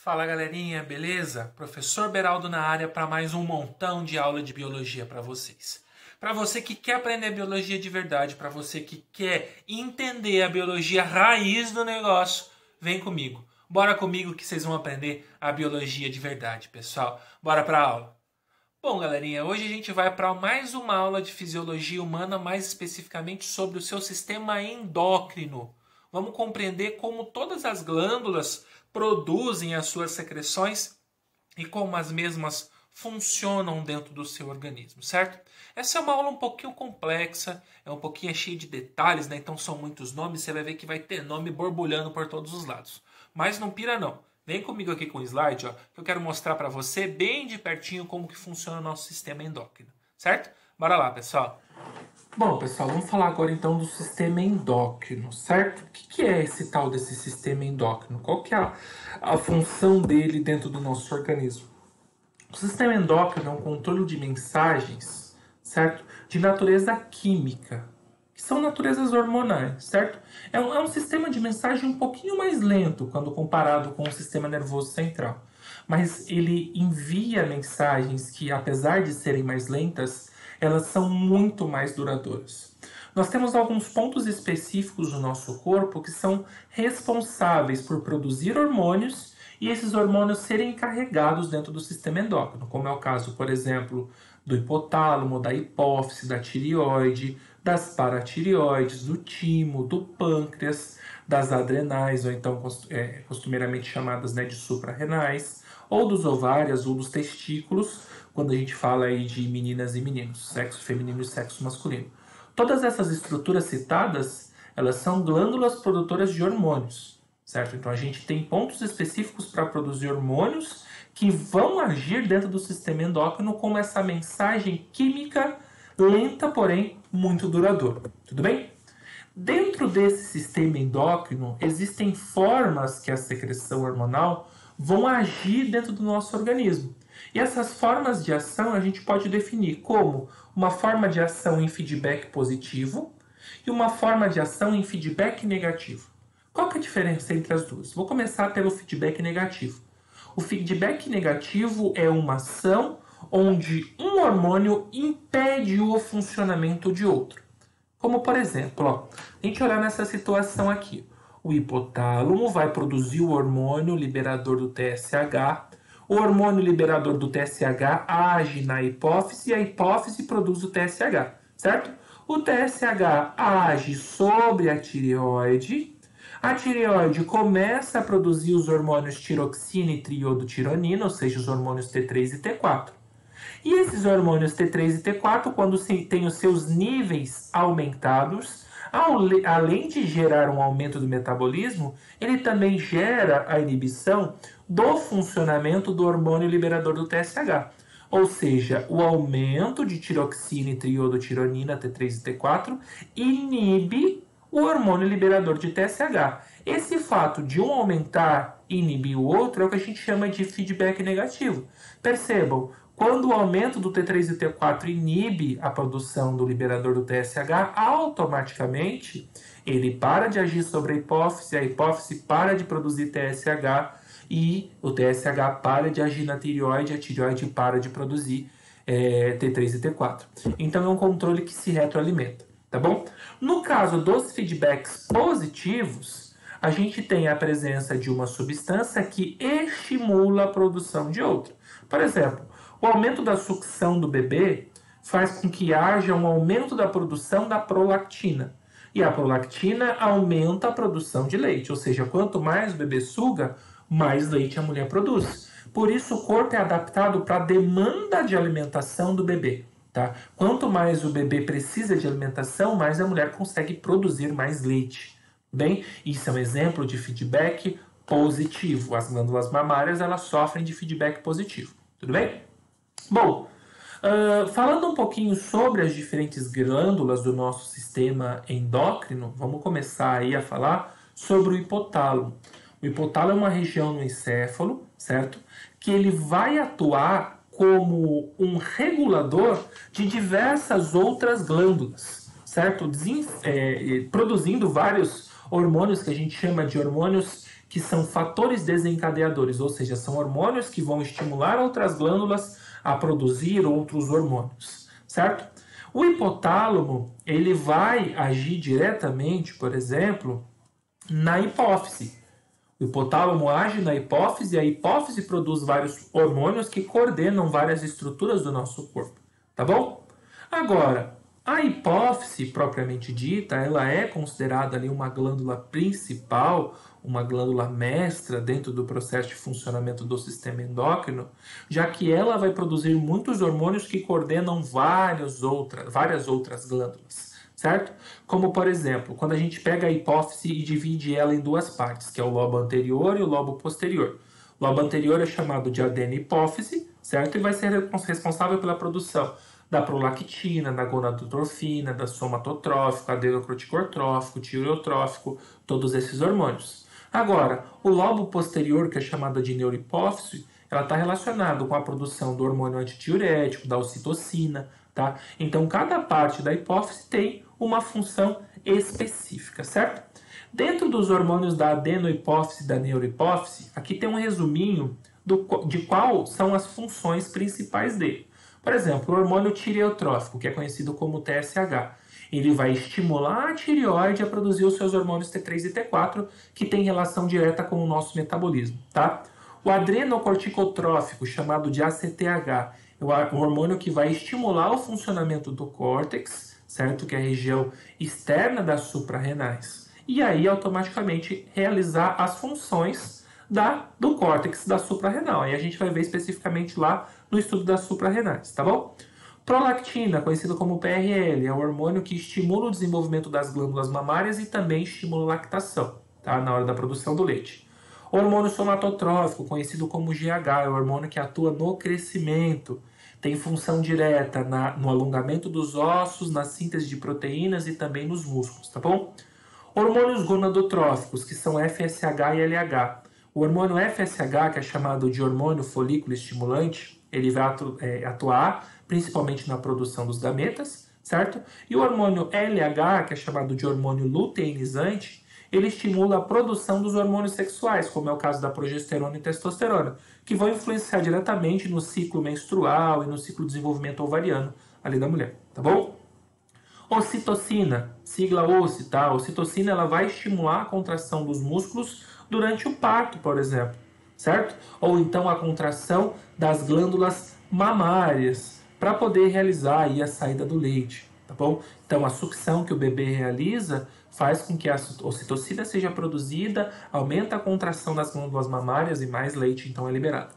Fala galerinha, beleza? Professor Beraldo na área para mais um montão de aula de biologia para vocês. Para você que quer aprender biologia de verdade, para você que quer entender a biologia raiz do negócio, vem comigo. Bora comigo que vocês vão aprender a biologia de verdade, pessoal. Bora para a aula. Bom, galerinha, hoje a gente vai para mais uma aula de fisiologia humana, mais especificamente sobre o seu sistema endócrino. Vamos compreender como todas as glândulas produzem as suas secreções e como as mesmas funcionam dentro do seu organismo, certo? Essa é uma aula um pouquinho complexa, é um pouquinho cheia de detalhes, né? Então são muitos nomes, você vai ver que vai ter nome borbulhando por todos os lados. Mas não pira não. Vem comigo aqui com o slide, ó, que eu quero mostrar para você bem de pertinho como que funciona o nosso sistema endócrino, certo? Bora lá, pessoal. Bom, pessoal, vamos falar agora então do sistema endócrino, certo? O que é esse tal desse sistema endócrino? Qual que é a função dele dentro do nosso organismo? O sistema endócrino é um controle de mensagens, certo? De natureza química, que são naturezas hormonais, certo? É um sistema de mensagem um pouquinho mais lento quando comparado com o sistema nervoso central. Mas ele envia mensagens que, apesar de serem mais lentas, elas são muito mais duradouras. Nós temos alguns pontos específicos no nosso corpo que são responsáveis por produzir hormônios e esses hormônios serem carregados dentro do sistema endócrino, como é o caso, por exemplo, do hipotálamo, da hipófise, da tireoide, das paratireoides, do timo, do pâncreas, das adrenais, ou então costumeiramente chamadas, né, de suprarrenais, ou dos ovários ou dos testículos, quando a gente fala aí de meninas e meninos, sexo feminino e sexo masculino. Todas essas estruturas citadas, elas são glândulas produtoras de hormônios, certo? Então a gente tem pontos específicos para produzir hormônios que vão agir dentro do sistema endócrino como essa mensagem química lenta, porém muito duradoura. Tudo bem? Dentro desse sistema endócrino, existem formas que a secreção hormonal vão agir dentro do nosso organismo. E essas formas de ação a gente pode definir como uma forma de ação em feedback positivo e uma forma de ação em feedback negativo. Qual que é a diferença entre as duas? Vou começar pelo feedback negativo. O feedback negativo é uma ação onde um hormônio impede o funcionamento de outro. Como, por exemplo, ó, a gente olhar nessa situação aqui. O hipotálamo vai produzir o hormônio liberador do TSH. O hormônio liberador do TSH age na hipófise e a hipófise produz o TSH, certo? O TSH age sobre a tireoide. A tireoide começa a produzir os hormônios tiroxina e triodotironina, ou seja, os hormônios T3 e T4. E esses hormônios T3 e T4, quando têm os seus níveis aumentados, além de gerar um aumento do metabolismo, ele também gera a inibição do funcionamento do hormônio liberador do TSH. Ou seja, o aumento de tiroxina e triodotironina, T3 e T4, inibe o hormônio liberador de TSH. Esse fato de um aumentar e inibir o outro é o que a gente chama de feedback negativo. Percebam, quando o aumento do T3 e T4 inibe a produção do liberador do TSH, automaticamente ele para de agir sobre a hipófise para de produzir TSH e o TSH para de agir na tireoide, a tireoide para de produzir T3 e T4. Então é um controle que se retroalimenta, tá bom? No caso dos feedbacks positivos, a gente tem a presença de uma substância que estimula a produção de outra. Por exemplo, o aumento da sucção do bebê faz com que haja um aumento da produção da prolactina. E a prolactina aumenta a produção de leite, ou seja, quanto mais o bebê suga, mais leite a mulher produz. Por isso o corpo é adaptado para a demanda de alimentação do bebê. Tá? Quanto mais o bebê precisa de alimentação, mais a mulher consegue produzir mais leite. Bem, isso é um exemplo de feedback positivo. As glândulas mamárias elas sofrem de feedback positivo. Tudo bem? Bom, falando um pouquinho sobre as diferentes glândulas do nosso sistema endócrino, vamos começar aí a falar sobre o hipotálamo. O hipotálamo é uma região no encéfalo, certo? Que ele vai atuar como um regulador de diversas outras glândulas, certo? Produzindo vários hormônios que a gente chama de hormônios que são fatores desencadeadores, ou seja, são hormônios que vão estimular outras glândulas a produzir outros hormônios, certo? O hipotálamo, ele vai agir diretamente, por exemplo, na hipófise. O hipotálamo age na hipófise e a hipófise produz vários hormônios que coordenam várias estruturas do nosso corpo, tá bom? Agora, a hipófise, propriamente dita, ela é considerada ali uma glândula principal, uma glândula mestra dentro do processo de funcionamento do sistema endócrino, já que ela vai produzir muitos hormônios que coordenam várias outras glândulas, certo? Como, por exemplo, quando a gente pega a hipófise e divide ela em duas partes, que é o lobo anterior e o lobo posterior. O lobo anterior é chamado de adenohipófise, certo? E vai ser responsável pela produção da prolactina, da gonadotropina, da somatotrófico, adenocorticortrófico, tireotrófico, todos esses hormônios. Agora, o lobo posterior, que é chamado de neurohipófise, ela está relacionada com a produção do hormônio antitiurético, da ocitocina, tá? Então, cada parte da hipófise tem uma função específica, certo? Dentro dos hormônios da adenohipófise e da neurohipófise, aqui tem um resuminho de quais são as funções principais dele. Por exemplo, o hormônio tireotrófico, que é conhecido como TSH, ele vai estimular a tireoide a produzir os seus hormônios T3 e T4, que tem relação direta com o nosso metabolismo, tá? O adrenocorticotrófico, chamado de ACTH, é o hormônio que vai estimular o funcionamento do córtex, certo? Que é a região externa das suprarrenais. E aí, automaticamente, realizar as funções do córtex da suprarrenal. Aí a gente vai ver especificamente lá no estudo das suprarrenais, tá bom? Prolactina, conhecido como PRL, é o hormônio que estimula o desenvolvimento das glândulas mamárias e também estimula a lactação, tá? Na hora da produção do leite. O hormônio somatotrófico, conhecido como GH, é o hormônio que atua no crescimento, tem função direta no alongamento dos ossos, na síntese de proteínas e também nos músculos, tá bom? Hormônios gonadotróficos, que são FSH e LH. O hormônio FSH, que é chamado de hormônio folículo estimulante, ele vai atuar principalmente na produção dos gametas, certo? E o hormônio LH, que é chamado de hormônio luteinizante, ele estimula a produção dos hormônios sexuais, como é o caso da progesterona e testosterona, que vão influenciar diretamente no ciclo menstrual e no ciclo de desenvolvimento ovariano ali da mulher, tá bom? Ocitocina, sigla OCI, tá? Ocitocina, ela vai estimular a contração dos músculos durante o parto, por exemplo, certo? Ou então a contração das glândulas mamárias para poder realizar aí a saída do leite, tá bom? Então a sucção que o bebê realiza faz com que a ocitocina seja produzida, aumenta a contração das glândulas mamárias e mais leite então é liberado.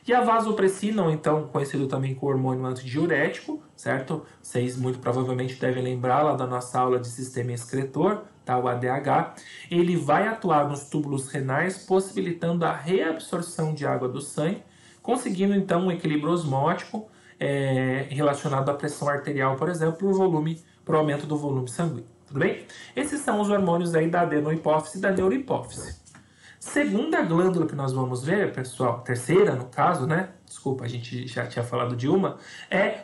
E a vasopressina, ou então conhecido também como hormônio antidiurético, certo? Vocês muito provavelmente devem lembrar lá da nossa aula de sistema excretor, tá? O ADH. Ele vai atuar nos túbulos renais, possibilitando a reabsorção de água do sangue, conseguindo então um equilíbrio osmótico relacionado à pressão arterial, por exemplo, por aumento do volume sanguíneo. Tudo bem? Esses são os hormônios aí da adenohipófise e da neurohipófise. Segunda glândula que nós vamos ver, pessoal, terceira no caso, né? Desculpa, a gente já tinha falado de uma, é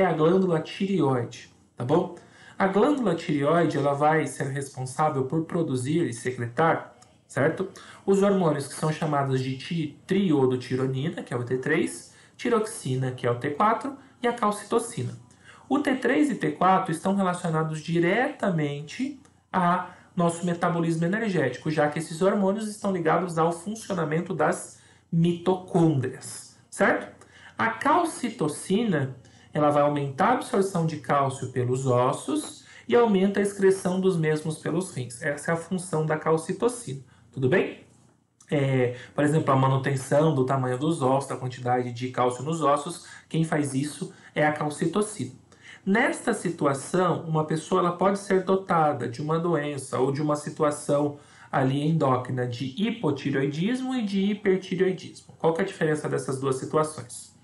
a glândula tireoide, tá bom? A glândula tireoide, ela vai ser responsável por produzir e secretar, certo? Os hormônios que são chamados de triodotironina, que é o T3, tiroxina, que é o T4, e a calcitocina. O T3 e T4 estão relacionados diretamente a nosso metabolismo energético, já que esses hormônios estão ligados ao funcionamento das mitocôndrias, certo? A calcitocina, ela vai aumentar a absorção de cálcio pelos ossos e aumenta a excreção dos mesmos pelos rins. Essa é a função da calcitocina, tudo bem? Por exemplo, a manutenção do tamanho dos ossos, da quantidade de cálcio nos ossos, quem faz isso é a calcitocina. Nesta situação, uma pessoa ela pode ser dotada de uma doença ou de uma situação ali endócrina de hipotireoidismo e de hipertireoidismo. Qual que é a diferença dessas duas situações?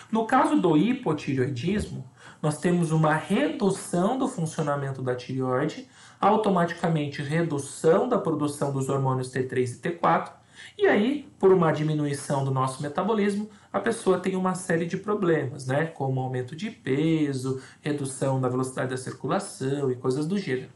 No caso do hipotireoidismo, nós temos uma redução do funcionamento da tireoide, automaticamente redução da produção dos hormônios T3 e T4, e aí, por uma diminuição do nosso metabolismo, a pessoa tem uma série de problemas, né? Como aumento de peso, redução da velocidade da circulação e coisas do gênero.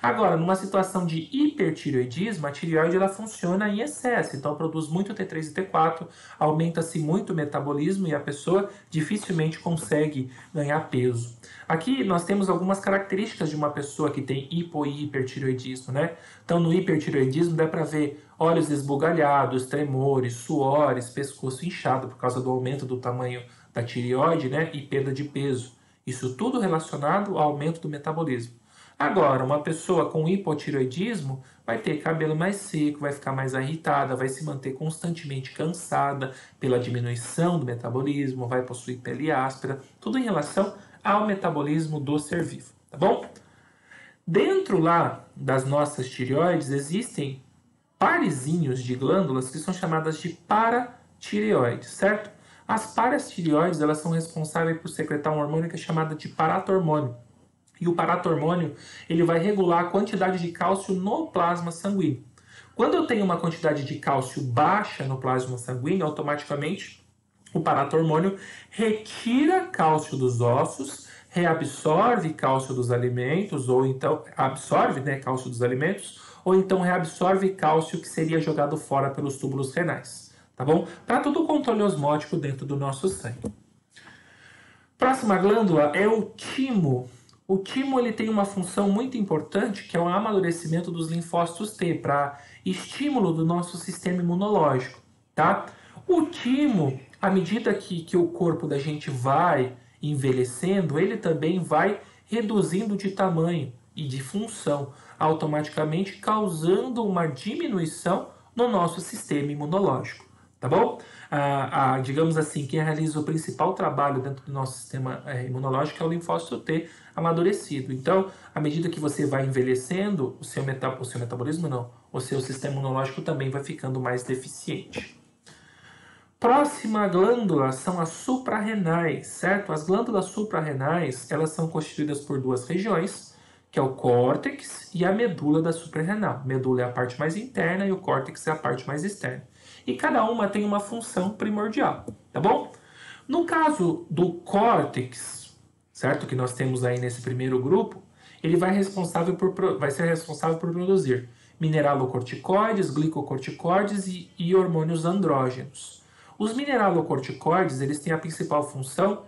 Agora, numa situação de hipertireoidismo, a tireoide ela funciona em excesso, então produz muito T3 e T4, aumenta-se muito o metabolismo e a pessoa dificilmente consegue ganhar peso. Aqui nós temos algumas características de uma pessoa que tem hipo e hipertireoidismo, né? Então, no hipertireoidismo dá para ver olhos esbugalhados, tremores, suores, pescoço inchado por causa do aumento do tamanho da tireoide, né? E perda de peso. Isso tudo relacionado ao aumento do metabolismo. Agora, uma pessoa com hipotireoidismo vai ter cabelo mais seco, vai ficar mais irritada, vai se manter constantemente cansada pela diminuição do metabolismo, vai possuir pele áspera, tudo em relação ao metabolismo do ser vivo, tá bom? Dentro lá das nossas tireoides existem parezinhos de glândulas que são chamadas de paratireoides, certo? As paratireoides, elas são responsáveis por secretar um hormônio que é chamado de paratormônio. E o paratormônio, ele vai regular a quantidade de cálcio no plasma sanguíneo. Quando eu tenho uma quantidade de cálcio baixa no plasma sanguíneo, automaticamente o paratormônio retira cálcio dos ossos, reabsorve cálcio dos alimentos, ou então absorve, né, cálcio dos alimentos, ou então reabsorve cálcio que seria jogado fora pelos túbulos renais, tá bom? Para todo o controle osmótico dentro do nosso sangue. Próxima glândula é o timo. O timo ele tem uma função muito importante, que é o amadurecimento dos linfócitos T, para estímulo do nosso sistema imunológico, tá? O timo, à medida que o corpo da gente vai envelhecendo, ele também vai reduzindo de tamanho e de função, automaticamente causando uma diminuição no nosso sistema imunológico, tá bom? Digamos assim, quem realiza o principal trabalho dentro do nosso sistema imunológico é o linfócito T amadurecido. Então, à medida que você vai envelhecendo, o seu metabolismo não, o seu sistema imunológico também vai ficando mais deficiente. Próxima glândula são as suprarrenais, certo? As glândulas suprarrenais, elas são constituídas por duas regiões, que é o córtex e a medula da suprarrenal. A medula é a parte mais interna e o córtex é a parte mais externa. E cada uma tem uma função primordial, tá bom? No caso do córtex, certo? Que nós temos aí nesse primeiro grupo, ele vai ser responsável por produzir mineralocorticoides, glicocorticoides e hormônios andrógenos. Os mineralocorticoides, eles têm a principal função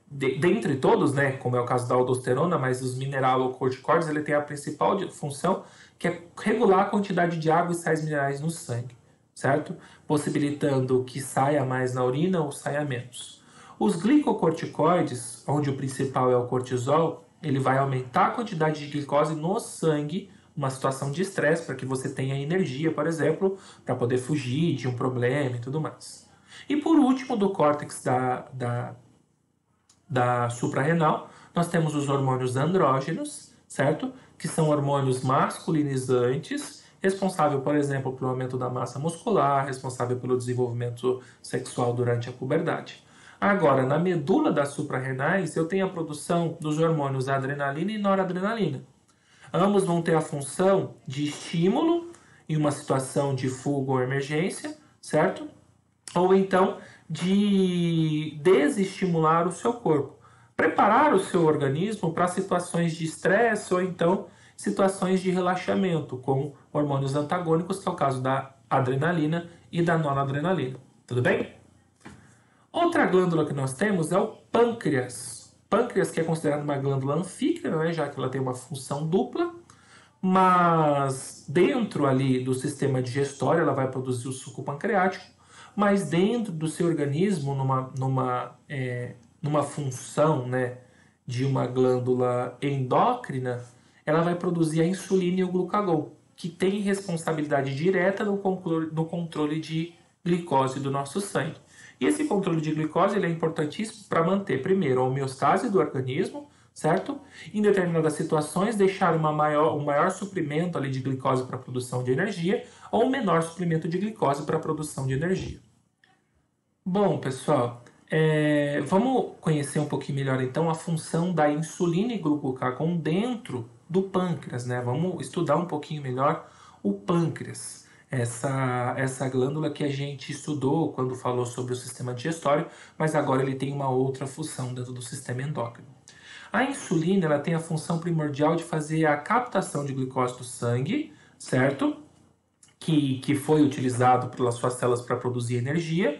dentre todos, né, como é o caso da aldosterona, mas os mineralocorticoides, ele tem a principal função que é regular a quantidade de água e sais minerais no sangue, certo? Possibilitando que saia mais na urina ou saia menos. Os glicocorticoides, onde o principal é o cortisol, ele vai aumentar a quantidade de glicose no sangue, uma situação de estresse, para que você tenha energia, por exemplo, para poder fugir de um problema e tudo mais. E por último, do córtex da suprarrenal, nós temos os hormônios andrógenos, certo? Que são hormônios masculinizantes, responsável, por exemplo, pelo aumento da massa muscular, responsável pelo desenvolvimento sexual durante a puberdade. Agora, na medula das suprarrenais, eu tenho a produção dos hormônios adrenalina e noradrenalina. Ambos vão ter a função de estímulo em uma situação de fuga ou emergência, certo? Ou então de desestimular o seu corpo, preparar o seu organismo para situações de estresse ou então situações de relaxamento, com hormônios antagônicos, que é o caso da adrenalina e da noradrenalina. Tudo bem? Outra glândula que nós temos é o pâncreas. Pâncreas, que é considerado uma glândula anfícrea, né, já que ela tem uma função dupla, mas dentro ali do sistema digestório ela vai produzir o suco pancreático, mas dentro do seu organismo, numa função, né, de uma glândula endócrina, ela vai produzir a insulina e o glucagon, que tem responsabilidade direta no controle de glicose do nosso sangue. E esse controle de glicose ele é importantíssimo para manter, primeiro, a homeostase do organismo, certo? Em determinadas situações, deixar um maior suprimento ali de glicose para a produção de energia ou um menor suprimento de glicose para a produção de energia. Bom, pessoal, vamos conhecer um pouquinho melhor então a função da insulina e glucagon dentro do pâncreas, né? Vamos estudar um pouquinho melhor o pâncreas, essa glândula que a gente estudou quando falou sobre o sistema digestório, mas agora ele tem uma outra função dentro do sistema endócrino. A insulina ela tem a função primordial de fazer a captação de glicose do sangue, certo? Que foi utilizado pelas suas células para produzir energia,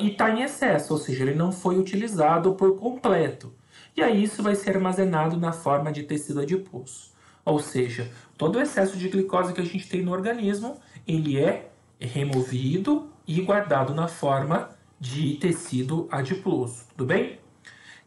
e está em excesso, ou seja, ele não foi utilizado por completo. E aí isso vai ser armazenado na forma de tecido adiposo. Ou seja, todo o excesso de glicose que a gente tem no organismo, ele é removido e guardado na forma de tecido adiposo, tudo bem?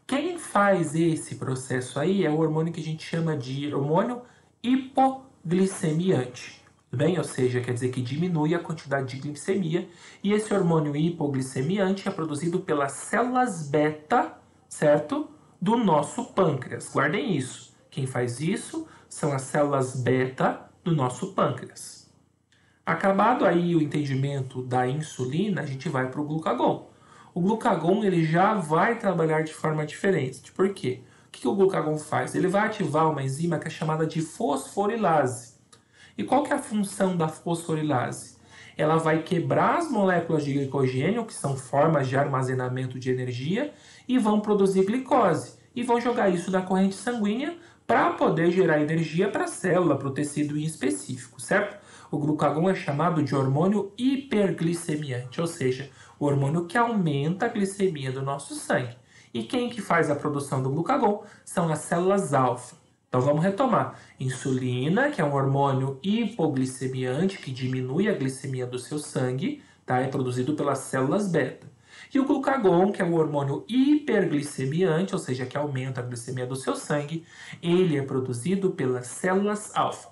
Quem faz esse processo aí é o hormônio que a gente chama de hormônio hipoglicemiante, tudo bem? Ou seja, quer dizer que diminui a quantidade de glicemia, e esse hormônio hipoglicemiante é produzido pelas células beta, certo? Do nosso pâncreas. Guardem isso. Quem faz isso são as células beta do nosso pâncreas. Acabado aí o entendimento da insulina, a gente vai para o glucagon. O glucagon ele já vai trabalhar de forma diferente. Por quê? O que o glucagon faz? Ele vai ativar uma enzima que é chamada de fosforilase. E qual que é a função da fosforilase? Ela vai quebrar as moléculas de glicogênio, que são formas de armazenamento de energia, e vão produzir glicose. E vão jogar isso na corrente sanguínea para poder gerar energia para a célula, para o tecido em específico, certo? O glucagon é chamado de hormônio hiperglicemiante, ou seja, o hormônio que aumenta a glicemia do nosso sangue. E quem que faz a produção do glucagon são as células alfa. Então vamos retomar. Insulina, que é um hormônio hipoglicemiante que diminui a glicemia do seu sangue, tá? É produzido pelas células beta. E o glucagon, que é um hormônio hiperglicemiante, ou seja, que aumenta a glicemia do seu sangue, ele é produzido pelas células alfa.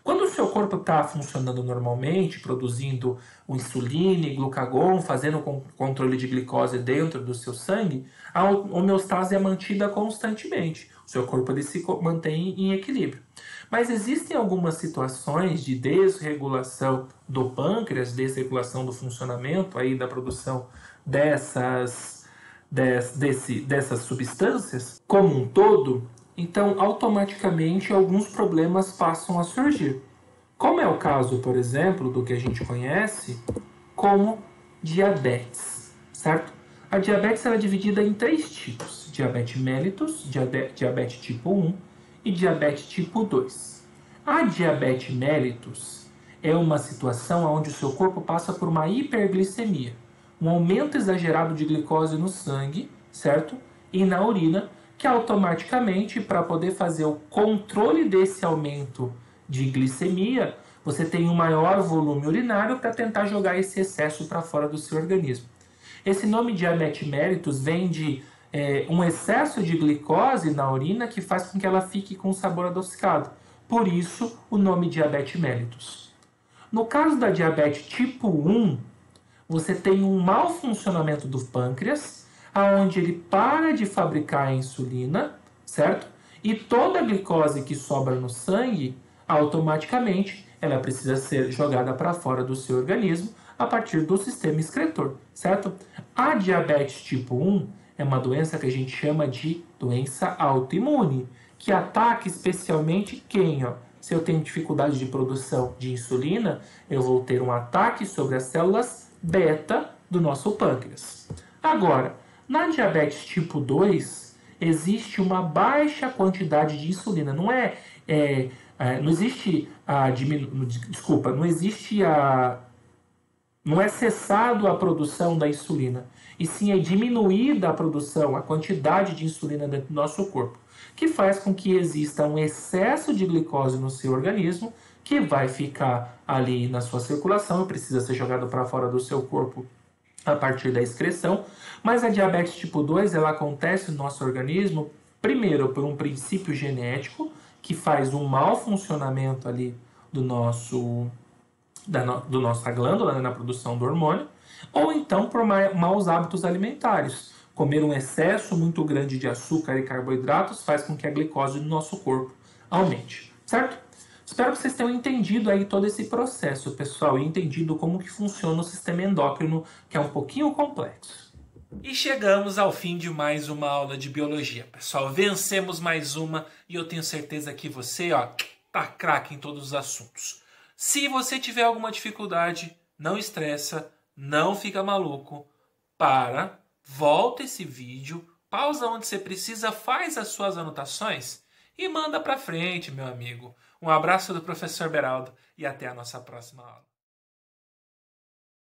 Quando o seu corpo está funcionando normalmente, produzindo insulina e glucagon, fazendo controle de glicose dentro do seu sangue, a homeostase é mantida constantemente. O seu corpo ele se mantém em equilíbrio. Mas existem algumas situações de desregulação do pâncreas, desregulação do funcionamento aí da produção dessas substâncias como um todo. Então, automaticamente, alguns problemas passam a surgir. Como é o caso, por exemplo, do que a gente conhece como diabetes, certo? A diabetes ela é dividida em 3 tipos: diabetes mellitus, diabetes tipo 1 e diabetes tipo 2. A diabetes mellitus é uma situação onde o seu corpo passa por uma hiperglicemia, um aumento exagerado de glicose no sangue, certo? E na urina, que automaticamente, para poder fazer o controle desse aumento de glicemia, você tem um maior volume urinário para tentar jogar esse excesso para fora do seu organismo. Esse nome diabetes mellitus vem de um excesso de glicose na urina que faz com que ela fique com sabor adocicado. Por isso, o nome diabetes mellitus. No caso da diabetes tipo 1, você tem um mau funcionamento do pâncreas, aonde ele para de fabricar a insulina, certo? E toda a glicose que sobra no sangue, automaticamente, ela precisa ser jogada para fora do seu organismo a partir do sistema excretor, certo? A diabetes tipo 1 é uma doença que a gente chama de doença autoimune, que ataca especialmente quem, ó? Se eu tenho dificuldade de produção de insulina, eu vou ter um ataque sobre as células beta do nosso pâncreas. Agora, na diabetes tipo 2, existe uma baixa quantidade de insulina. Não não é cessado a produção da insulina, e sim é diminuída a produção, a quantidade de insulina dentro do nosso corpo, que faz com que exista um excesso de glicose no seu organismo, que vai ficar ali na sua circulação e precisa ser jogado para fora do seu corpo a partir da excreção. Mas a diabetes tipo 2, ela acontece no nosso organismo, primeiro, por um princípio genético, que faz um mau funcionamento ali da nossa glândula, né, na produção do hormônio, ou então por maus hábitos alimentares. Comer um excesso muito grande de açúcar e carboidratos faz com que a glicose do nosso corpo aumente, certo? Espero que vocês tenham entendido aí todo esse processo, pessoal, e entendido como que funciona o sistema endócrino, que é um pouquinho complexo. E chegamos ao fim de mais uma aula de biologia, pessoal. Vencemos mais uma e eu tenho certeza que você, tá craque em todos os assuntos. Se você tiver alguma dificuldade, não estressa, não fica maluco, volta esse vídeo, pausa onde você precisa, faz as suas anotações e manda para frente, meu amigo. Um abraço do professor Beraldo e até a nossa próxima aula.